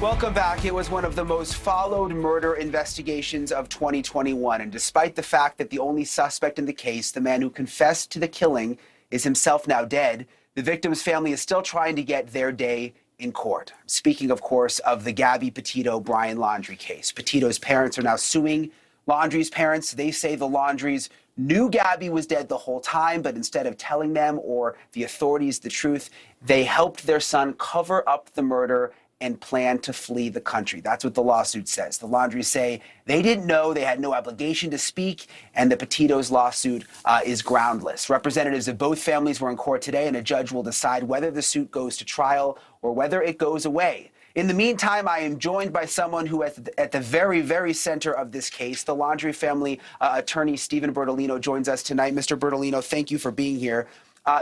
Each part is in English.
Welcome back. It was one of the most followed murder investigations of 2021. And despite the fact that the only suspect in the case, the man who confessed to the killing, is himself now dead, the victim's family is still trying to get their day in court. Speaking, of course, of the Gabby Petito, Brian Laundrie case. Petito's parents are now suing Laundrie's parents. They say the Laundries knew Gabby was dead the whole time, but instead of telling them or the authorities the truth, they helped their son cover up the murder and plan to flee the country. That's what the lawsuit says. The Laundries say they didn't know, they had no obligation to speak, and the Petito's lawsuit is groundless. Representatives of both families were in court today, and a judge will decide whether the suit goes to trial or whether it goes away. In the meantime, I am joined by someone who at the very, very center of this case, the Laundrie family attorney Steven Bertolino joins us tonight. Mr. Bertolino, thank you for being here.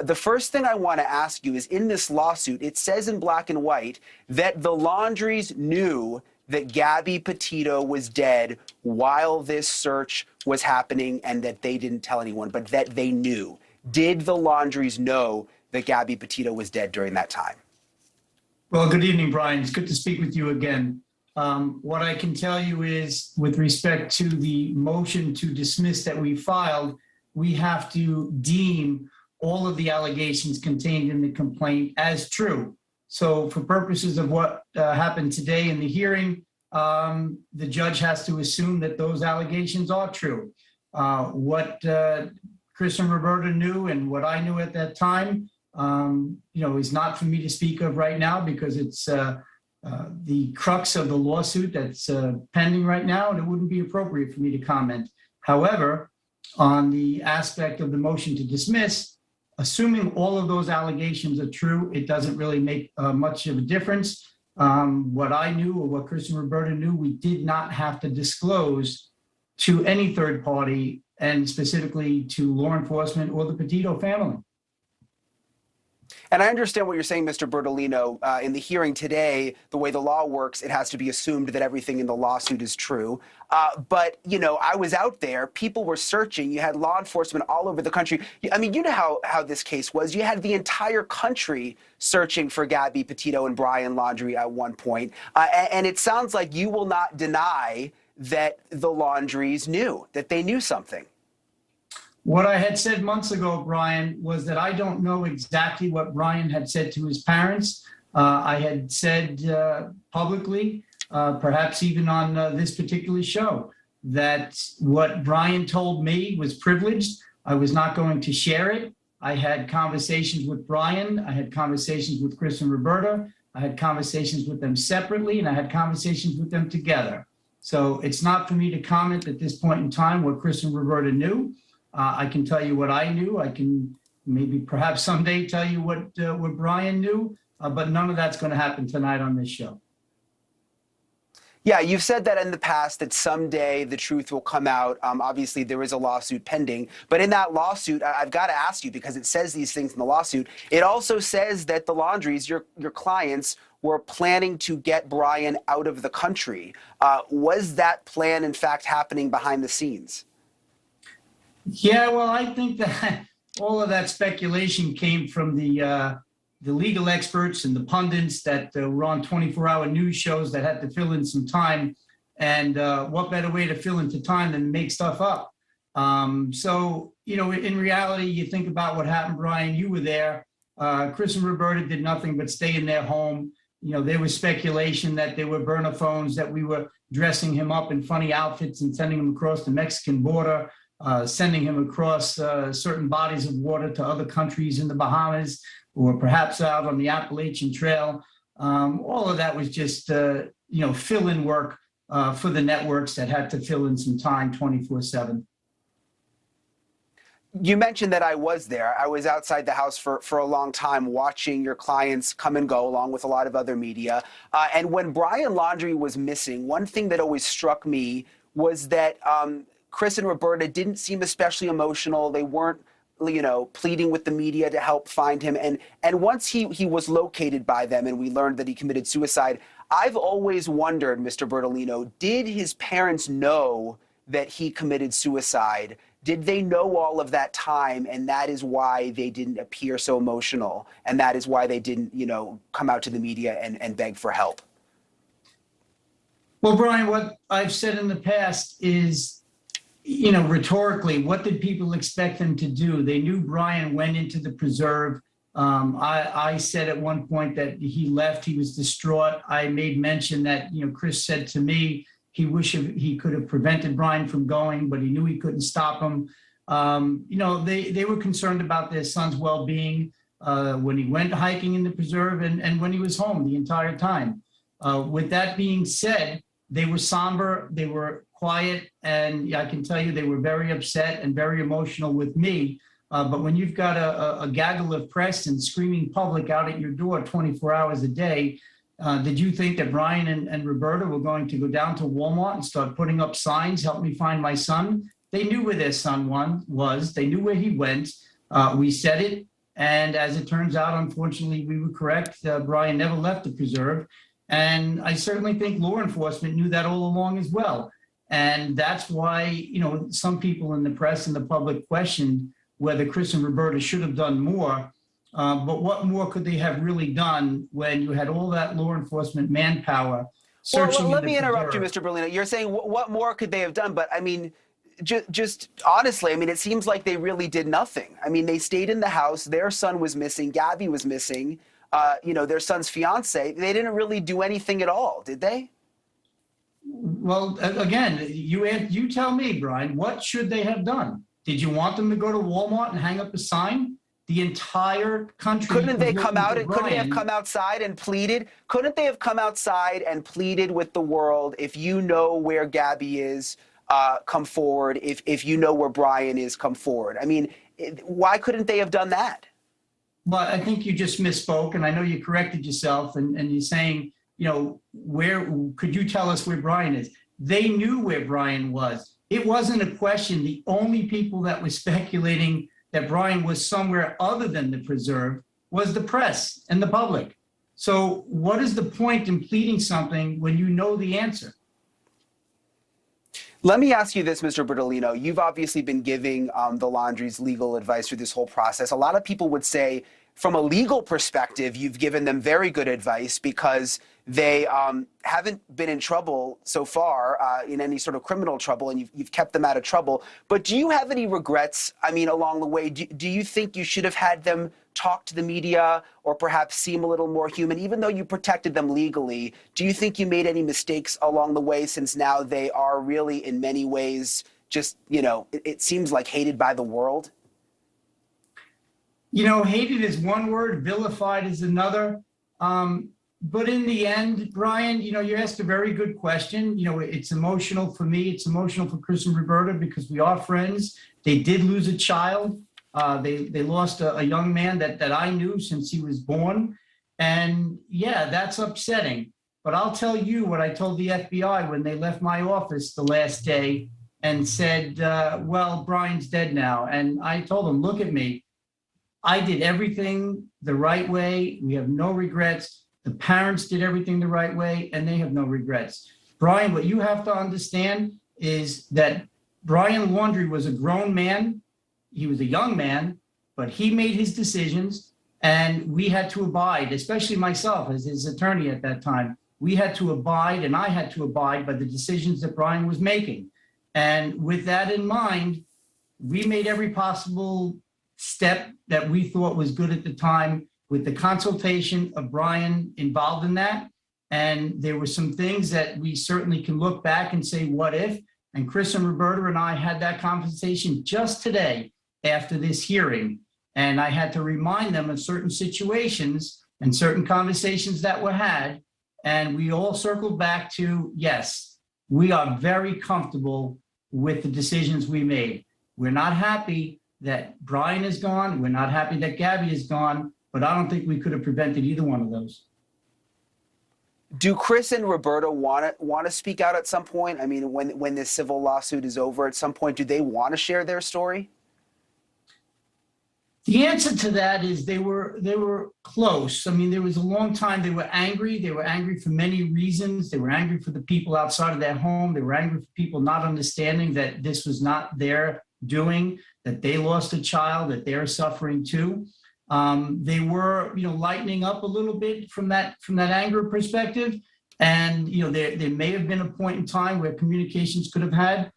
The first thing I want to ask you is, in this lawsuit, it says in black and white that the Laundries knew that Gabby Petito was dead while this search was happening and that they didn't tell anyone, but that they knew. Did the Laundries know that Gabby Petito was dead during that time? Well, good evening, Brian. It's good to speak with you again. What I can tell you is, with respect to the motion to dismiss that we filed, we have to deem all of the allegations contained in the complaint as true. So for purposes of what happened today in the hearing, the judge has to assume that those allegations are true. What Chris and Roberta knew and what I knew at that time, is not for me to speak of right now, because it's the crux of the lawsuit that's pending right now, and it wouldn't be appropriate for me to comment. However, on the aspect of the motion to dismiss, assuming all of those allegations are true, it doesn't really make much of a difference. What I knew, or what Chris and Roberta knew, we did not have to disclose to any third party, and specifically to law enforcement or the Petito family. And I understand what you're saying, Mr. Bertolino. In the hearing today, the way the law works, it has to be assumed that everything in the lawsuit is true. But, I was out there. People were searching. You had law enforcement all over the country. I mean, you know how this case was. You had the entire country searching for Gabby Petito and Brian Laundrie at one point. And it sounds like you will not deny that the Laundries knew, that they knew something. What I had said months ago, Brian, was that I don't know exactly what Brian had said to his parents. I had said publicly, perhaps even on this particular show, that what Brian told me was privileged. I was not going to share it. I had conversations with Brian. I had conversations with Chris and Roberta. I had conversations with them separately, and I had conversations with them together. So it's not for me to comment at this point in time what Chris and Roberta knew. I can tell you what I knew. I can maybe perhaps someday tell you what Brian knew, but none of that's going to happen tonight on this show. Yeah, you've said that in the past, that someday the truth will come out. Obviously, there is a lawsuit pending. But in that lawsuit, I've got to ask you, because it says these things in the lawsuit, it also says that the Laundries, your clients, were planning to get Brian out of the country. Was that plan, in fact, happening behind the scenes? Yeah, well, I think that all of that speculation came from the legal experts and the pundits that were on 24-hour news shows that had to fill in some time. And what better way to fill into time than make stuff up? So, in reality, you think about what happened, Brian, you were there. Chris and Roberta did nothing but stay in their home. There was speculation that there were burner phones, that we were dressing him up in funny outfits and sending him across the Mexican border. Sending him across certain bodies of water to other countries in the Bahamas, or perhaps out on the Appalachian Trail. All of that was just, fill-in work for the networks that had to fill in some time 24/7. You mentioned that I was there. I was outside the house for a long time watching your clients come and go, along with a lot of other media. And when Brian Laundrie was missing, one thing that always struck me was that Chris and Roberta didn't seem especially emotional. They weren't, pleading with the media to help find him. And once he was located by them and we learned that he committed suicide, I've always wondered, Mr. Bertolino, did his parents know that he committed suicide? Did they know all of that time, and that is why they didn't appear so emotional, and that is why they didn't, come out to the media and beg for help? Well, Brian, what I've said in the past is, rhetorically, what did people expect them to do? They knew Brian went into the preserve. I said at one point that he left, he was distraught. I made mention that, Chris said to me, he wished he could have prevented Brian from going, but he knew he couldn't stop him. They were concerned about their son's well-being when he went hiking in the preserve and when he was home the entire time. With that being said, they were somber, they were quiet, and I can tell you they were very upset and very emotional with me. But when you've got a gaggle of press and screaming public out at your door 24 hours a day, did you think that Brian and Roberta were going to go down to Walmart and start putting up signs, help me find my son? They knew where their son was. They knew where he went. We said it. And as it turns out, unfortunately, we were correct. Brian never left the preserve. And I certainly think law enforcement knew that all along as well. And that's why, some people in the press and the public questioned whether Chris and Roberta should have done more. But what more could they have really done when you had all that law enforcement manpower searching? Well, let me interrupt you, Mr. Bertolino. You're saying what more could they have done? But I mean, just honestly, I mean, it seems like they really did nothing. I mean, they stayed in the house. Their son was missing. Gabby was missing. Their son's fiance. They didn't really do anything at all, did they? Well, again, you tell me, Brian, what should they have done? Did you want them to go to Walmart and hang up a sign? The entire country. Couldn't they come out? Couldn't they have come outside and pleaded? Couldn't they have come outside and pleaded with the world? If you know where Gabby is, come forward. If you know where Brian is, come forward. I mean, why couldn't they have done that? Well, I think you just misspoke, and I know you corrected yourself, and you're saying, where could you tell us where Brian is? They knew where Brian was. It wasn't a question. The only people that were speculating that Brian was somewhere other than the preserve was the press and the public. So what is the point in pleading something when you know the answer? Let me ask you this, Mr. Bertolino. You've obviously been giving the Laundries legal advice through this whole process. A lot of people would say, from a legal perspective, you've given them very good advice because they haven't been in trouble so far, in any sort of criminal trouble, and you've kept them out of trouble. But do you have any regrets, I mean, along the way? Do you think you should have had them talk to the media or perhaps seem a little more human, even though you protected them legally? Do you think you made any mistakes along the way, since now they are really, in many ways, just, it seems like hated by the world? Hated is one word, vilified is another. But in the end, Brian, you asked a very good question. It's emotional for me. It's emotional for Chris and Roberta because we are friends. They did lose a child. They lost a young man that I knew since he was born. And yeah, that's upsetting. But I'll tell you what I told the FBI when they left my office the last day and said, well, Brian's dead now. And I told them, look at me. I did everything the right way. We have no regrets. The parents did everything the right way, and they have no regrets. Brian, what you have to understand is that Brian Laundrie was a grown man. He was a young man, but he made his decisions, and we had to abide, especially myself as his attorney at that time. We had to abide, and I had to abide by the decisions that Brian was making. And with that in mind, we made every possible step that we thought was good at the time, with the consultation of Brian involved in that. And there were some things that we certainly can look back and say, what if? And Chris and Roberta and I had that conversation just today after this hearing. And I had to remind them of certain situations and certain conversations that were had. And we all circled back to, yes, we are very comfortable with the decisions we made. We're not happy that Brian is gone. We're not happy that Gabby is gone, but I don't think we could have prevented either one of those. Do Chris and Roberta want to speak out at some point? I mean, when this civil lawsuit is over, at some point, do they want to share their story? The answer to that is they were close. I mean, there was a long time they were angry. They were angry for many reasons. They were angry for the people outside of their home. They were angry for people not understanding that this was not their doing, that they lost a child, that they're suffering too. They were, lightening up a little bit from that anger perspective. And, there may have been a point in time where communications could have had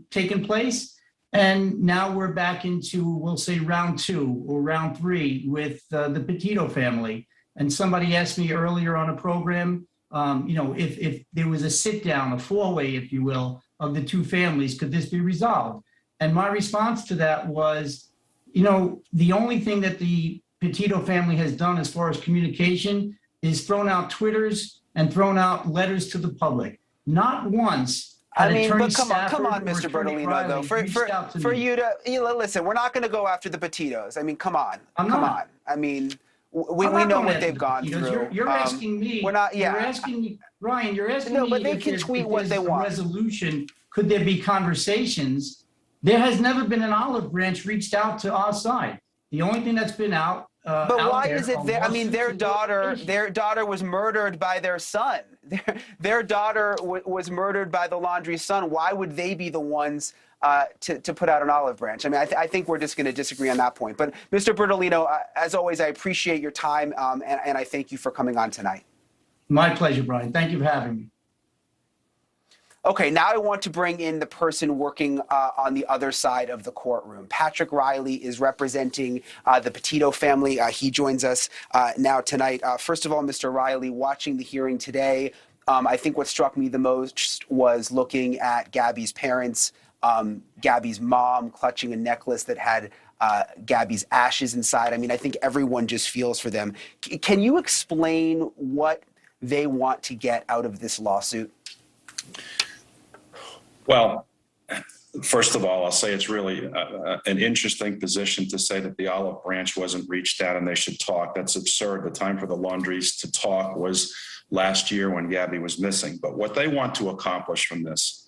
taken place. And now we're back into, we'll say, round 2 or round 3 with the Petito family. And somebody asked me earlier on a program, if there was a sit down, a 4-way, if you will, of the 2 families, could this be resolved? And my response to that was, the only thing that the Petito family has done as far as communication is thrown out Twitters and thrown out letters to the public. Not once. But come on, Mr. Bertolino, though. For you to listen, we're not going to go after the Petitos. I mean, come on. Come on. I mean, we know what they've gone through. You're asking me. We're not. Yeah. You're asking me, Brian. You're asking me. No, but they can tweet what they want. Resolution. Could there be conversations? There has never been an olive branch reached out to our side. The only thing that's been out. But why is it there? I mean, their daughter was murdered by their son. Their daughter was murdered by the Laundrie son. Why would they be the ones to put out an olive branch? I mean, I think we're just going to disagree on that point. But Mr. Bertolino, as always, I appreciate your time, and I thank you for coming on tonight. My pleasure, Brian. Thank you for having me. Okay, now I want to bring in the person working on the other side of the courtroom. Patrick Reilly is representing the Petito family. He joins us now tonight. First of all, Mr. Reilly, watching the hearing today, I think what struck me the most was looking at Gabby's parents, Gabby's mom clutching a necklace that had Gabby's ashes inside. I mean, I think everyone just feels for them. Can you explain what they want to get out of this lawsuit? Well, first of all, I'll say it's really an interesting position to say that the olive branch wasn't reached out and they should talk. That's absurd. The time for the Laundries to talk was last year when Gabby was missing. But what they want to accomplish from this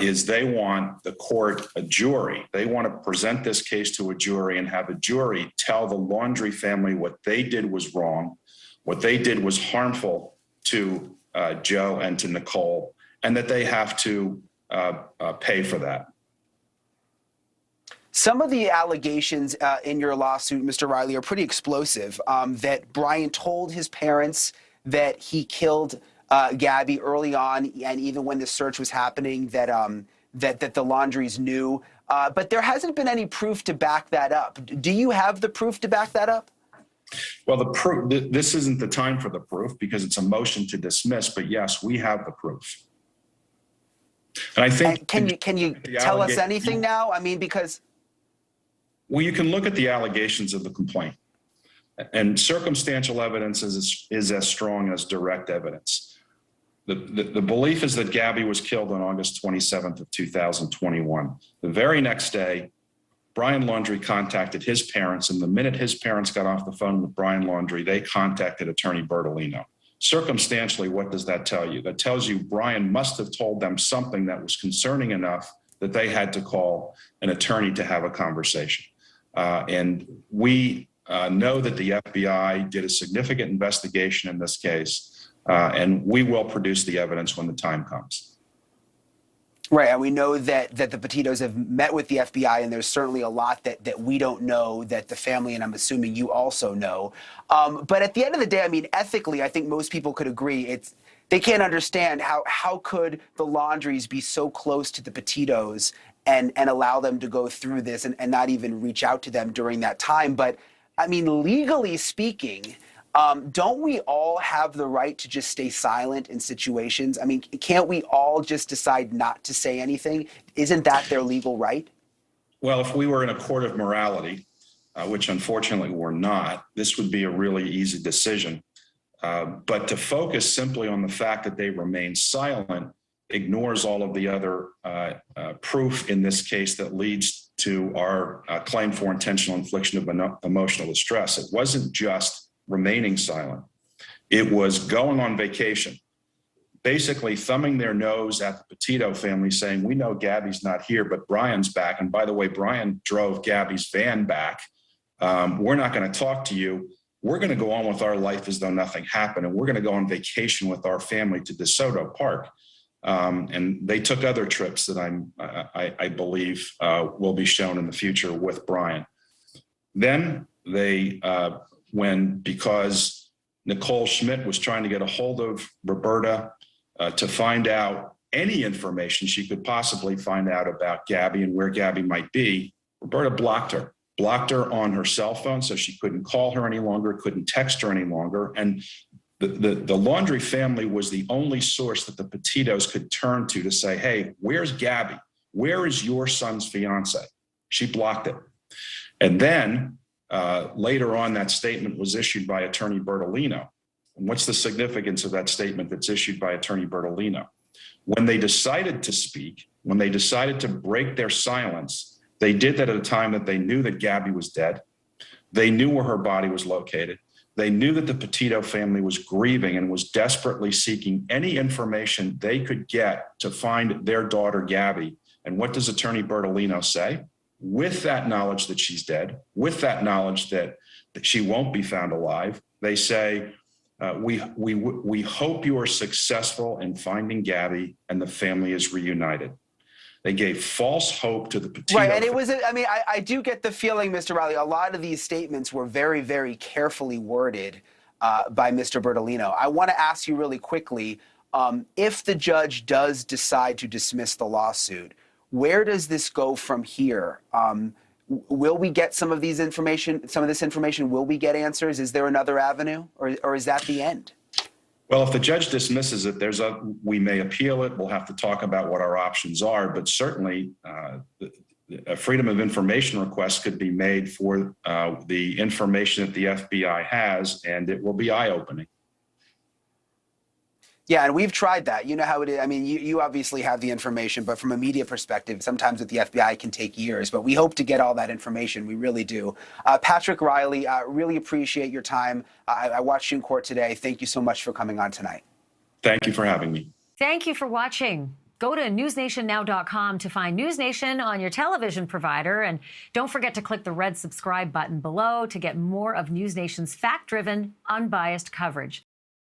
is they want the court, a jury. They want to present this case to a jury and have a jury tell the Laundrie family what they did was wrong, what they did was harmful to Joe and to Nicole, and that they have to pay for that. Some of the allegations in your lawsuit, Mr. Reilly, are pretty explosive. That Brian told his parents that he killed Gabby early on, and even when the search was happening, that the Laundries knew. But there hasn't been any proof to back that up. Do you have the proof to back that up? Well, the proof. This isn't the time for the proof because it's a motion to dismiss. But yes, we have the proof. And I think. And can you tell us anything now? I mean, because. Well, you can look at the allegations of the complaint, and circumstantial evidence is as strong as direct evidence. The belief is that Gabby was killed on August 27th of 2021. The very next day, Brian Laundrie contacted his parents, and the minute his parents got off the phone with Brian Laundrie, they contacted Attorney Bertolino. Circumstantially, what does that tell you? That tells you Brian must have told them something that was concerning enough that they had to call an attorney to have a conversation. And we know that the FBI did a significant investigation in this case, and we will produce the evidence when the time comes. Right, and we know that the Petitos have met with the FBI, and there's certainly a lot that we don't know that the family, and I'm assuming you also know. But at the end of the day, I mean, ethically, I think most people could agree they can't understand how could the Laundries be so close to the Petitos and allow them to go through this and not even reach out to them during that time. But I mean, legally speaking, don't we all have the right to just stay silent in situations? I mean, can't we all just decide not to say anything? Isn't that their legal right? Well, if we were in a court of morality, which unfortunately we're not, this would be a really easy decision. But to focus simply on the fact that they remain silent ignores all of the other proof in this case that leads to our claim for intentional infliction of emotional distress. It wasn't just remaining silent. It was going on vacation, basically thumbing their nose at the Petito family saying, we know Gabby's not here, but Brian's back. And by the way, Brian drove Gabby's van back. We're not going to talk to you. We're going to go on with our life as though nothing happened. And we're going to go on vacation with our family to DeSoto Park. And they took other trips that I believe will be shown in the future with Brian. Then they, because Nicole Schmidt was trying to get a hold of Roberta to find out any information she could possibly find out about Gabby and where Gabby might be. Roberta blocked her on her cell phone, so she couldn't call her any longer, couldn't text her any longer. And the Laundrie family was the only source that the Petitos could turn to say, hey, where's Gabby? Where is your son's fiance? She blocked it. And then later on, that statement was issued by Attorney Bertolino. And what's the significance of that statement that's issued by Attorney Bertolino? When they decided to speak, when they decided to break their silence, they did that at a time that they knew that Gabby was dead. They knew where her body was located. They knew that the Petito family was grieving and was desperately seeking any information they could get to find their daughter, Gabby. And what does Attorney Bertolino say? With that knowledge that she's dead, with that knowledge that she won't be found alive, they say, we hope you are successful in finding Gabby and the family is reunited. They gave false hope to the Petito. Right, and it was, I mean, I do get the feeling, Mr. Reilly, a lot of these statements were very, very carefully worded by Mr. Bertolino. I want to ask you really quickly, if the judge does decide to dismiss the lawsuit, where does this go from here? Will we get some of this information? Will we get answers? Is there another avenue, or is that the end? Well, if the judge dismisses it, we may appeal it. We'll have to talk about what our options are, but certainly a freedom of information request could be made for the information that the FBI has, and it will be eye-opening. Yeah, and we've tried that. You know how it is. I mean, you obviously have the information, but from a media perspective, sometimes with the FBI it can take years. But we hope to get all that information. We really do. Patrick Reilly, really appreciate your time. I watched you in court today. Thank you so much for coming on tonight. Thank you for having me. Thank you for watching. Go to newsnationnow.com to find NewsNation on your television provider. And don't forget to click the red subscribe button below to get more of NewsNation's fact-driven, unbiased coverage.